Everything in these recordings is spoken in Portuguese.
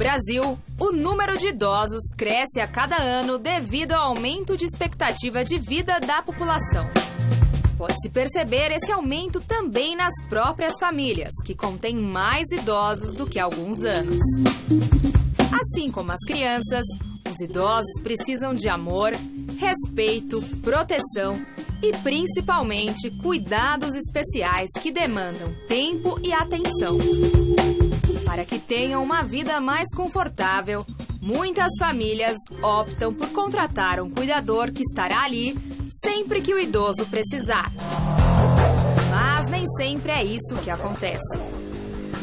Brasil, o número de idosos cresce a cada ano devido ao aumento de expectativa de vida da população. Pode-se perceber esse aumento também nas próprias famílias, que contêm mais idosos do que há alguns anos. Assim como as crianças, os idosos precisam de amor, respeito, proteção e, principalmente, cuidados especiais que demandam tempo e atenção. Para que tenham uma vida mais confortável, muitas famílias optam por contratar um cuidador que estará ali sempre que o idoso precisar. Mas nem sempre é isso que acontece.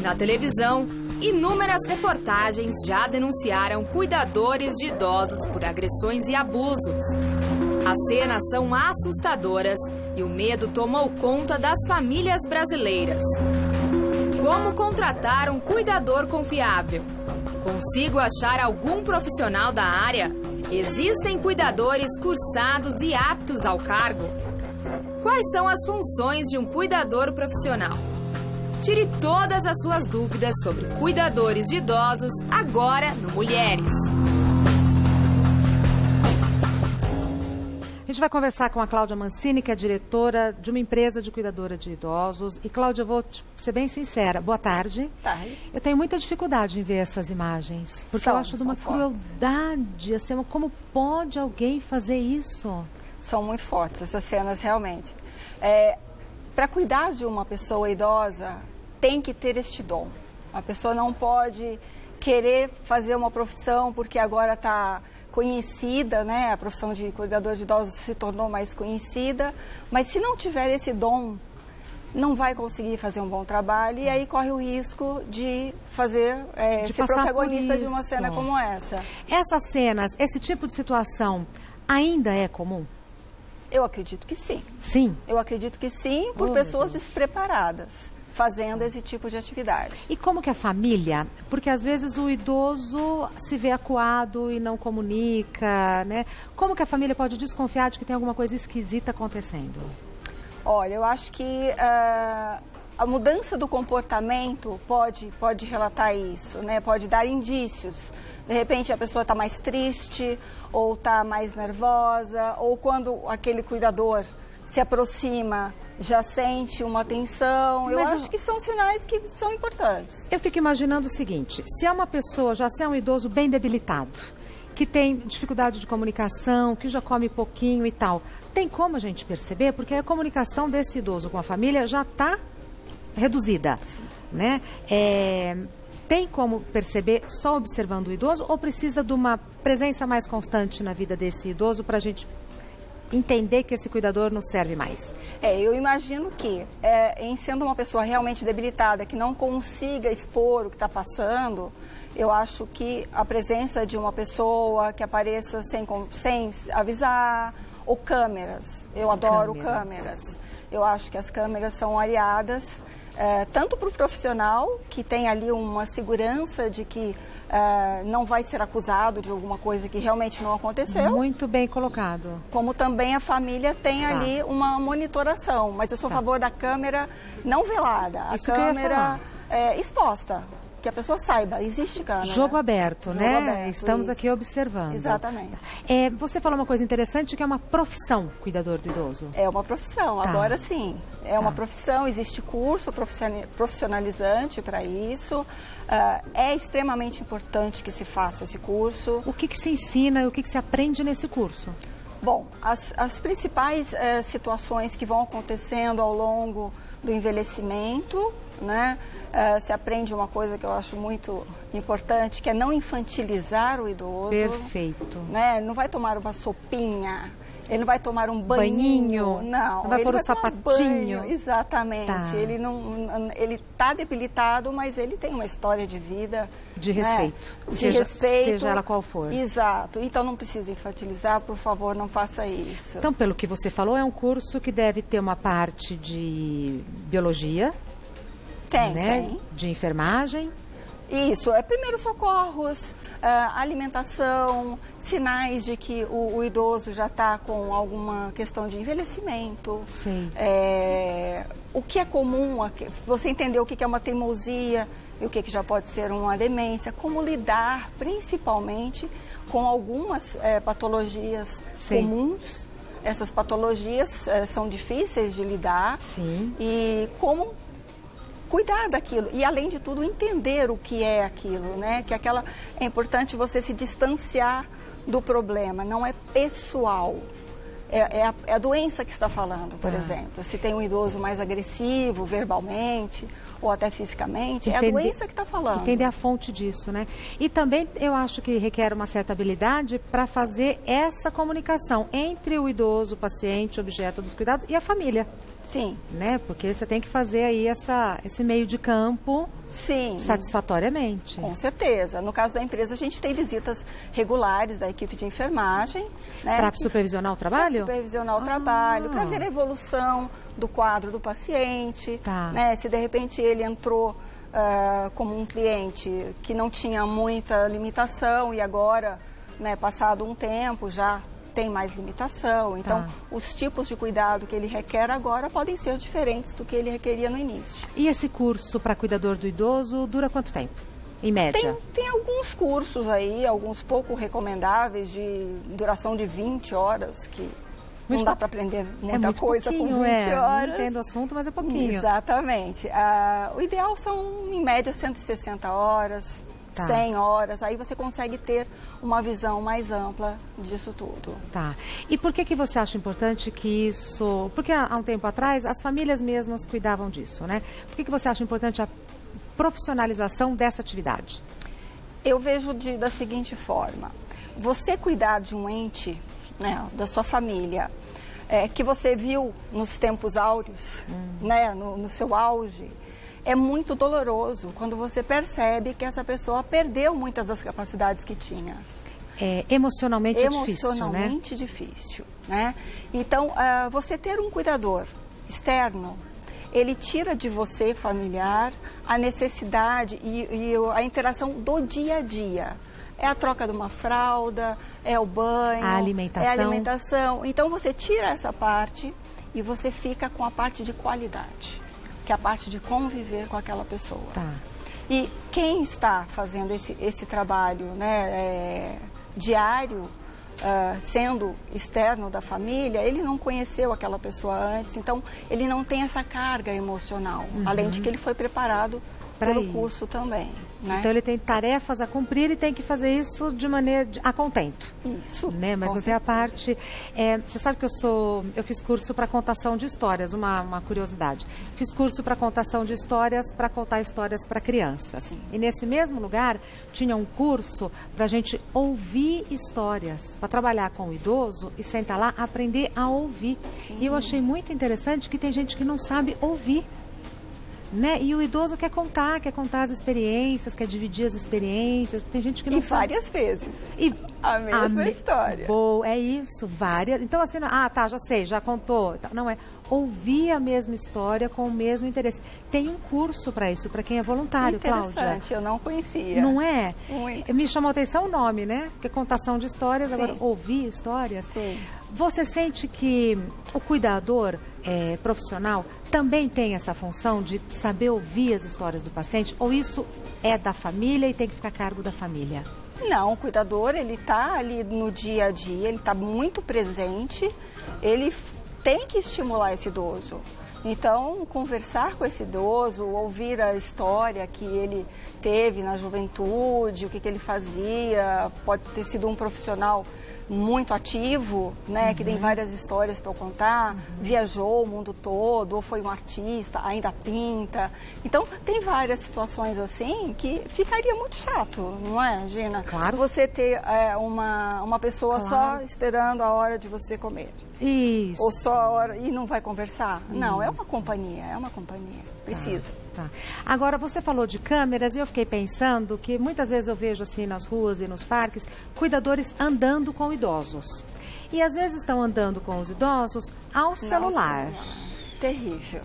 Na televisão, inúmeras reportagens já denunciaram cuidadores de idosos por agressões e abusos. As cenas são assustadoras e o medo tomou conta das famílias brasileiras. Como contratar um cuidador confiável? Consigo achar algum profissional da área? Existem cuidadores cursados e aptos ao cargo? Quais são as funções de um cuidador profissional? Tire todas as suas dúvidas sobre cuidadores de idosos agora no Mulheres. A gente vai conversar com a Cláudia Mancini, que é diretora de uma empresa de cuidadora de idosos. E, Cláudia, eu vou ser bem sincera. Boa tarde. Tarde. Eu tenho muita dificuldade em ver essas imagens, porque eu acho de uma crueldade. Assim, como pode alguém fazer isso? São muito fortes essas cenas, realmente. Para cuidar de uma pessoa idosa, tem que ter este dom. A pessoa não pode querer fazer uma profissão porque agora está conhecida, né? A profissão de cuidador de idosos se tornou mais conhecida, mas se não tiver esse dom, não vai conseguir fazer um bom trabalho e aí corre o risco de ser protagonista de uma cena como essa. Essas cenas, esse tipo de situação ainda é comum? Eu acredito que sim. Sim? Eu acredito que sim, por pessoas despreparadas fazendo esse tipo de atividade. E como que a família, porque às vezes o idoso se vê acuado e não comunica, né? Como que a família pode desconfiar de que tem alguma coisa esquisita acontecendo? Olha, eu acho que a mudança do comportamento pode relatar isso, né? Pode dar indícios. De repente a pessoa está mais triste, ou está mais nervosa, ou quando aquele cuidador se aproxima, já sente uma tensão. Eu acho que são sinais que são importantes. Eu fico imaginando o seguinte, se é uma pessoa, se é um idoso bem debilitado, que tem dificuldade de comunicação, que já come pouquinho e tal, tem como a gente perceber? Porque a comunicação desse idoso com a família já está reduzida, né? Tem como perceber só observando o idoso ou precisa de uma presença mais constante na vida desse idoso para a gente entender que esse cuidador não serve mais? Eu imagino que, em sendo uma pessoa realmente debilitada, que não consiga expor o que está passando, eu acho que a presença de uma pessoa que apareça sem avisar, ou câmeras. Eu adoro câmeras. Eu acho que as câmeras são aliadas, tanto para o profissional, que tem ali uma segurança de que não vai ser acusado de alguma coisa que realmente não aconteceu. Muito bem colocado. Como também a família tem ali uma monitoração. Mas eu sou a favor da câmera não velada, a câmera exposta. Que a pessoa saiba, existe câmera. Jogo aberto, né? Aberto, estamos aqui observando. Exatamente. Você falou uma coisa interessante, que é uma profissão, cuidador do idoso. É uma profissão, agora sim. É uma profissão, existe curso profissionalizante para isso. É extremamente importante que se faça esse curso. O que se ensina e o que se aprende nesse curso? Bom, as principais situações que vão acontecendo ao longo do envelhecimento, né? Se aprende uma coisa que eu acho muito importante, que é não infantilizar o idoso. Perfeito. Né? Não vai tomar uma sopinha, ele não vai tomar um banhinho. Não vai pôr o sapatinho. Exatamente. Tá. Ele está debilitado, mas ele tem uma história de vida. De respeito. Né? Seja ela qual for. Exato. Então não precisa infantilizar, por favor, não faça isso. Então, pelo que você falou, é um curso que deve ter uma parte de biologia. Tem. De enfermagem. Isso, primeiros socorros, alimentação, sinais de que o idoso já está com alguma questão de envelhecimento. Sim. O que é comum, você entender o que é uma teimosia e o que já pode ser uma demência, como lidar principalmente com algumas patologias comuns. Essas patologias são difíceis de lidar. Sim. E como cuidar daquilo e, além de tudo, entender o que é aquilo, né? Que é importante você se distanciar do problema, não é pessoal. É a doença que está falando, por exemplo. Se tem um idoso mais agressivo, verbalmente ou até fisicamente, é a doença que está falando. Entender a fonte disso, né? E também eu acho que requer uma certa habilidade para fazer essa comunicação entre o idoso, o paciente, objeto dos cuidados e a família. Sim. Né? Porque você tem que fazer aí esse meio de campo. Sim. Satisfatoriamente. Com certeza. No caso da empresa, a gente tem visitas regulares da equipe de enfermagem. Né? Para supervisionar o trabalho? Para supervisionar o trabalho, para ver a evolução do quadro do paciente. Tá. Né? Se de repente ele entrou como um cliente que não tinha muita limitação e agora, né, passado um tempo, já tem mais limitação. Então, os tipos de cuidado que ele requer agora podem ser diferentes do que ele requeria no início. E esse curso para cuidador do idoso dura quanto tempo, em média? Tem alguns cursos aí, alguns pouco recomendáveis, de duração de 20 horas, que não dá para aprender muita coisa com 20 horas. Não entendo o assunto, mas é pouquinho. Exatamente. O ideal são, em média, 160 horas. 100 horas, aí você consegue ter uma visão mais ampla disso tudo. Tá. E por que você acha importante que isso... Porque há um tempo atrás, as famílias mesmas cuidavam disso, né? Por que você acha importante a profissionalização dessa atividade? Eu vejo da seguinte forma. Você cuidar de um ente, né, da sua família, que você viu nos tempos áureos, né, no seu auge, é muito doloroso quando você percebe que essa pessoa perdeu muitas das capacidades que tinha. Emocionalmente é difícil, né? Emocionalmente difícil, né? Então, você ter um cuidador externo, ele tira de você, familiar, a necessidade e a interação do dia a dia. É a troca de uma fralda, é o banho, a alimentação. É a alimentação. Então, você tira essa parte e você fica com a parte de qualidade, que é a parte de conviver com aquela pessoa. Tá. E quem está fazendo esse trabalho, né, diário, sendo externo da família, ele não conheceu aquela pessoa antes, então ele não tem essa carga emocional, além de que ele foi preparado pelo curso também. Né? Então ele tem tarefas a cumprir e tem que fazer isso de maneira a contento. Isso. Né? Mas não tem a parte... você sabe que eu fiz curso para contação de histórias, uma curiosidade. Fiz curso para contação de histórias, para contar histórias para crianças. Sim. E nesse mesmo lugar tinha um curso para a gente ouvir histórias, para trabalhar com o idoso e sentar lá, aprender a ouvir. Sim. E eu achei muito interessante que tem gente que não sabe ouvir. Né? E o idoso quer contar as experiências, quer dividir as experiências. Tem gente que não sabe. E várias vezes. E a mesma história. Boa, é isso, várias. Então assim, já sei, já contou. Não, ouvir a mesma história com o mesmo interesse. Tem um curso para isso, para quem é voluntário, Cláudia. Interessante, eu não conhecia. Não é? Muito. Me chamou a atenção o nome, né? Porque contação de histórias, agora ouvir histórias. Sim. Você sente que o cuidador profissional também tem essa função de saber ouvir as histórias do paciente? Ou isso é da família e tem que ficar a cargo da família? Não, o cuidador, ele está ali no dia a dia, ele está muito presente, ele tem que estimular esse idoso. Então, conversar com esse idoso, ouvir a história que ele teve na juventude, o que ele fazia, pode ter sido um profissional muito ativo, né, que tem várias histórias para eu contar, viajou o mundo todo, ou foi um artista, ainda pinta. Então, tem várias situações assim que ficaria muito chato, não é, Gina? Claro. Você ter uma pessoa só esperando a hora de você comer. Isso. Ou só a hora e não vai conversar. Não, é uma companhia, precisa. Tá. Agora, você falou de câmeras e eu fiquei pensando que muitas vezes eu vejo assim nas ruas e nos parques, cuidadores andando com idosos. E às vezes estão andando com os idosos ao celular. Terrível.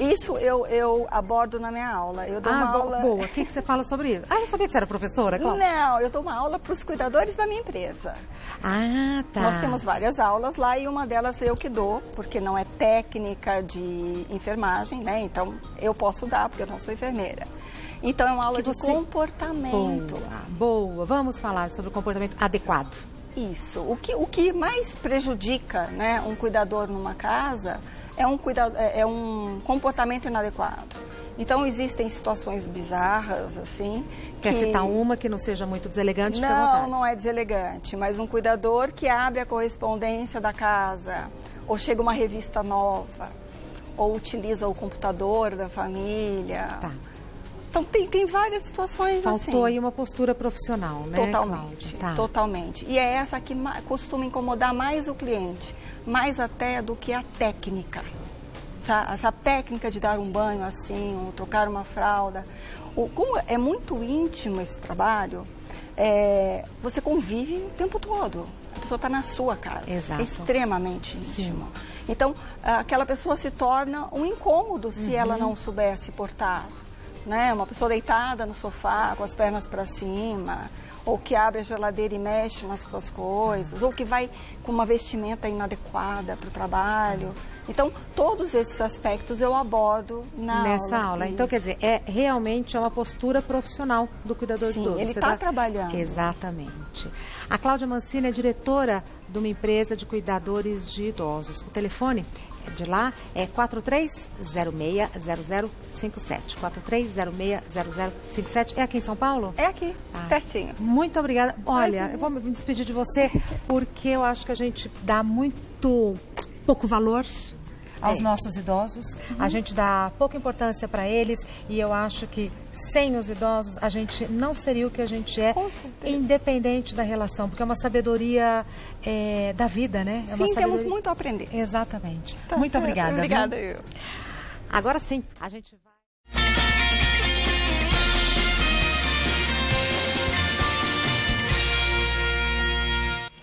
Isso eu abordo na minha aula. Eu dou uma aula... boa. O que você fala sobre isso? Eu sabia que você era professora, Cláudia. Não, eu dou uma aula para os cuidadores da minha empresa. Ah, tá. Nós temos várias aulas lá e uma delas eu que dou, porque não é técnica de enfermagem, né? Então, eu posso dar, porque eu não sou enfermeira. Então, é uma aula de comportamento. Boa. Vamos falar sobre o comportamento adequado. Isso. O que mais prejudica, né, um cuidador numa casa é um comportamento inadequado. Então, existem situações bizarras, assim... Quer citar uma que não seja muito deselegante? Fique à vontade. Não é deselegante, mas um cuidador que abre a correspondência da casa, ou chega uma revista nova, ou utiliza o computador da família... Tá. Então, tem várias situações assim. Faltou aí uma postura profissional, né, Totalmente, Cláudia? totalmente. E é essa que costuma incomodar mais o cliente, mais até do que a técnica. Essa técnica de dar um banho assim, ou trocar uma fralda. Como é muito íntimo esse trabalho, você convive o tempo todo. A pessoa está na sua casa. Exato. É extremamente íntimo. Sim. Então, aquela pessoa se torna um incômodo se ela não souber se portar. Né? Uma pessoa deitada no sofá, com as pernas para cima, ou que abre a geladeira e mexe nas suas coisas, ou que vai com uma vestimenta inadequada para o trabalho. Então, todos esses aspectos eu abordo nessa aula. Então, quer dizer, realmente é uma postura profissional do cuidador de idoso. Ele está trabalhando. Exatamente. A Cláudia Mancini é diretora de uma empresa de cuidadores de idosos. O telefone de lá é 43060057. 43060057. É aqui em São Paulo? É aqui, pertinho. Muito obrigada. Olha, eu vou me despedir de você porque eu acho que a gente dá muito pouco valor aos nossos idosos. A gente dá pouca importância para eles e eu acho que sem os idosos a gente não seria o que a gente é, independente da relação, porque é uma sabedoria da vida, né? É uma sabedoria... temos muito a aprender. Exatamente. Muito obrigada. Obrigada, eu. Agora sim, a gente vai...